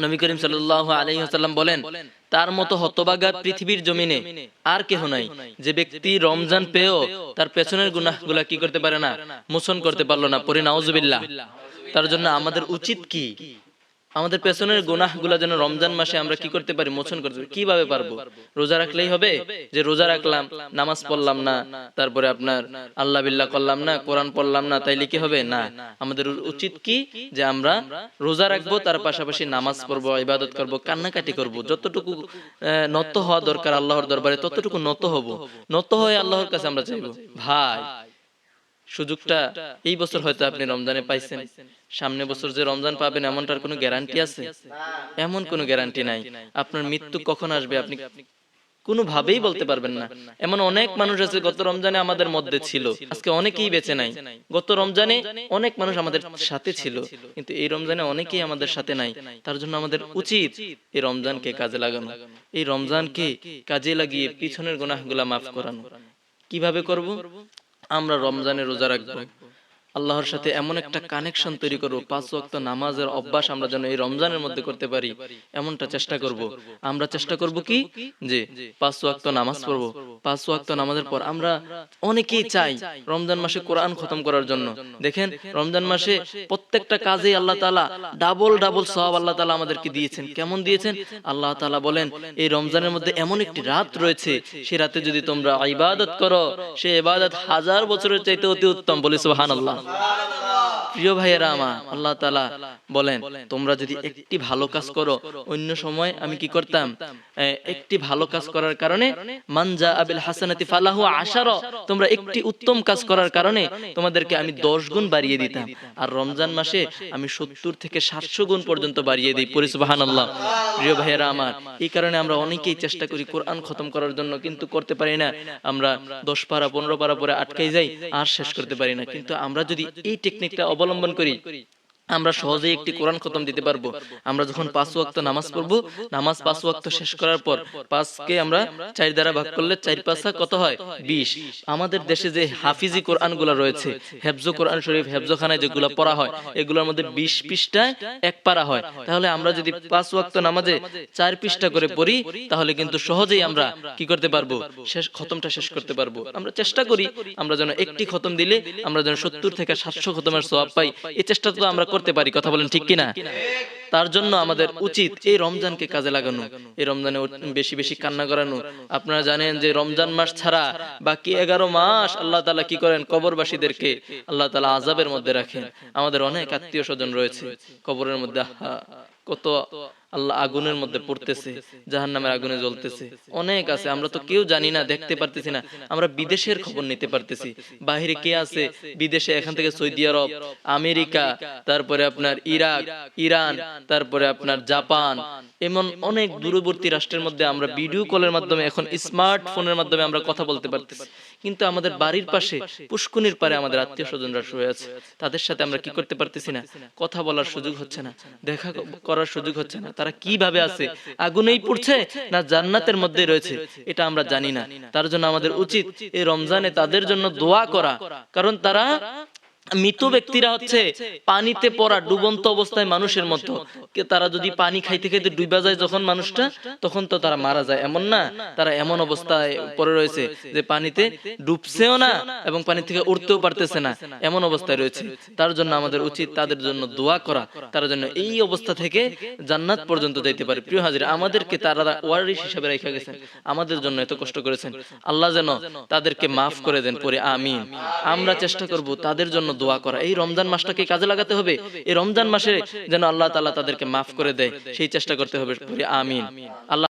নবী করিম সাল্লাল্লাহু আলাইহি ওয়াসাল্লাম বলেন, তার মতো হতভাগা পৃথিবীর জমিনে আর কেহ নাই, যে ব্যক্তি রমজান পেয়েও তার পেছনের গুনাহগুলা কি করতে পারে না, মোচন করতে পারলো না। পড়ি নাউজুবিল্লাহ। তার জন্য আমাদের উচিত কি, আমাদের পেছনের গুনাহগুলা যেন রমজান মাসে আমরা কি করতে পারি, মোচন করতে পারি। কিভাবে পারবো? রোজা রাখলেই হবে? যে রোজা রাখলাম, নামাজ পড়লাম না, তারপরে আপনার আল্লাহ বিল্লাহ করলাম না, কোরআন পড়লাম না, তাইলে কি হবে? না। আমাদের উচিত কি, যে আমরা রোজা রাখবো, তার পাশাপাশি নামাজ পড়বো, ইবাদত করবো, কান্নাকাটি করবো, যতটুকু নত হওয়া দরকার আল্লাহর দরবারে ততটুকু নত হব, নত হয়ে আল্লাহর কাছে আমরা চাইবো। ভাই, সুযোগটা এই বছর হয়তো আপনি রমজানে পাইছেন, সামনে বছর যে রমজান পাবেন এমনটার কোনো গ্যারান্টি আছে? এমন কোনো গ্যারান্টি নাই। আপনার মৃত্যু কখন আসবে আপনি কোনোভাবেই বলতে পারবেন না। এমন অনেক মানুষ আছে গত রমজানে আমাদের মধ্যে ছিল, আজকে অনেকেই বেঁচে নাই। গত রমজানে অনেক মানুষ আমাদের সাথে ছিল, কিন্তু এই রমজানে অনেকেই আমাদের সাথে নাই। তার জন্য আমাদের উচিত এই রমজানকে কাজে লাগানো, এই রমজানকে কাজে লাগিয়ে পিছনের গুনাহগুলা মাফ করানো। কিভাবে করব? আমরা রমজানে রোজা রাখবো, আল্লাহর সাথে এমন একটা কানেকশন তৈরি করবো, 5 ওয়াক্ত নামাজের অভ্যাস আমরা যেন এই রমজানের মধ্যে করতে পারি, এমনটা চেষ্টা করব। আমরা চেষ্টা করব কি, যে 5 ওয়াক্ত নামাজ পড়বো। 5 ওয়াক্ত নামাজের পর আমরা অনেকেই চাই রমজান মাসে কোরআন খতম করার জন্য। দেখেন, রমজান মাসে প্রত্যেকটা কাজে আল্লাহ তাআলা ডাবল ডাবল সওয়াব আল্লাহ তাআলা আমাদেরকে দিয়েছেন। কেমন দিয়েছেন? আল্লাহ তাআলা বলেন, এই রমজানের মধ্যে এমন একটি রাত রয়েছে, সেই রাতে যদি তোমরা ইবাদত করো, সেই ইবাদত 1000 বছরের চাইতে অতি উত্তম। বলি সুবহানাল্লাহ। প্রিয় ভাইয়েরা আমার, আল্লাহ তাআলা বলেন, তোমরা যদি একটি ভালো কাজ করো, অন্য সময় আমি কি করতাম, একটি ভালো কাজ করার কারণে মান জা আবিল হাসানাতি ফালাহু আশারা, তোমরা একটি উত্তম কাজ করার কারণে তোমাদেরকে আমি 10 গুণ বাড়িয়ে দিতাম। আর রমজান মাসে আমি 70 থেকে 700 গুণ পর্যন্ত বাড়িয়ে দিই। পড়ি সুবহানাল্লাহ। প্রিয় ভাইয়েরা আমার, এই কারণে আমরা অনেকেই চেষ্টা করি কোরআন খতম করার জন্য, কিন্তু করতে পারি না। আমরা 10 পারা 15 পারা পরে আটকাই যাই, আর শেষ করতে পারি না। কিন্তু আমরা যদি এই টেকনিকটা অবলম্বন করি, আমরা সহজেই একটি কোরআন খতম দিতে পারবো। আমরা যখন 5 ওয়াক্ত নামাজ পড়বো, নামাজ 5 ওয়াক্ত শেষ করার পর 5 কে আমরা 4 দ্বারা ভাগ করলে 4 5 কত হয়? 20। আমাদের দেশে যে হাফিজি কোরআনগুলো রয়েছে, হেফজ কোরআন শরীফ হেফজখানায় যেগুলো পড়া হয়, এগুলোর মধ্যে 20 পৃষ্ঠায় এক পারা হয়। তাহলে আমরা যদি 5 ওয়াক্ত নামাজে 4 পৃষ্ঠা করে পড়ি, তাহলে কিন্তু সহজেই আমরা কি করতে পারবো, শেষ খতমটা শেষ করতে পারবো। আমরা চেষ্টা করি, আমরা যেন একটি খতম দিলে আমরা যেন 70 থেকে 700 খতমের সওয়াব পাই। এই চেষ্টা তো আমরা করতে পারি, কথা বলেন ঠিক কিনা? তার জন্য আমাদের উচিত এই রমজানকে কাজে লাগানো, এই রমজানে বেশি বেশি কান্না করানো। আপনারা জানেন যে রমজান মাস ছাড়া বাকি 11 মাস আল্লাহ তাআলা কি করেন, কবরবাসীদেরকে আল্লাহ তাআলা আযাবের মধ্যে রাখেন। আমাদের অনেক আত্মীয় স্বজন রয়েছে কবরের মধ্যে, কত আল্লাহ আগুনের মধ্যে পড়তেছে, জাহান্নামের আগুনে জ্বলতেছে। অনেক আছে, আমরা তো কেউ জানি না, দেখতে পারতেছি না। আমরা বিদেশের খবর নিতে পারতেছি, বাহিরে কে আছে বিদেশে, এখান থেকে সৌদি আরব, আমেরিকা, তারপরে আপনার ইরাক, ইরান, তারপরে আপনার জাপান, এমন অনেক দূরবর্তী রাষ্ট্রের মধ্যে আমরা ভিডিও কলের মাধ্যমে, এখন স্মার্টফোনের মাধ্যমে আমরা কথা বলতে পারতেছি। কিন্তু আমাদের বাড়ির পাশে পুষ্কুনির পারে আমাদের আত্মীয় স্বজনরা শুয়ে আছে, তাদের সাথে আমরা কি করতে পারতেছি না, কথা বলার সুযোগ হচ্ছে না, দেখা করার সুযোগ হচ্ছে না। তারা কিভাবে আছে, আগুনেই পড়ছে না জান্নাতের মধ্যে রয়েছে, এটা আমরা জানি না। তার জন্য আমাদের উচিত এই রমজানে তাদের জন্য দোয়া করা, কারণ তারা মৃত ব্যক্তিরা হচ্ছে পানিতে পড়া ডুবন্ত অবস্থায় মানুষের মতো। তারা যদি পানি খাইতে খাইতে ডুবে যায় যখন মানুষটা, তখন তো তারা মারা যায়, এমন না? তারা এমন অবস্থায় পড়ে রয়েছে যে পানিতে ডুবছেও না এবং পানি থেকে উঠতেও পারতেছে না, এমন অবস্থায় রয়েছে। তার জন্য আমাদের উচিত তাদের জন্য দোয়া করা, তার জন্য এই অবস্থা থেকে জান্নাত পর্যন্ত যাইতে পারে। প্রিয় হাজির, আমাদেরকে তারা ওয়ারিস হিসেবে রেখে গেছেন, আমাদের জন্য এত কষ্ট করেছেন, আল্লাহ যেন তাদেরকে মাফ করে দেন। পরে আমিন। আমরা চেষ্টা করব তাদের জন্য দোয়া করা। এই রমজান মাসটাকে কাজে লাগাতে হবে, এই রমজান মাসে যেন আল্লাহ তাআলা তাদেরকে মাফ করে দেয়, সেই চেষ্টা করতে হবে। পরে আমিন। আল্লাহ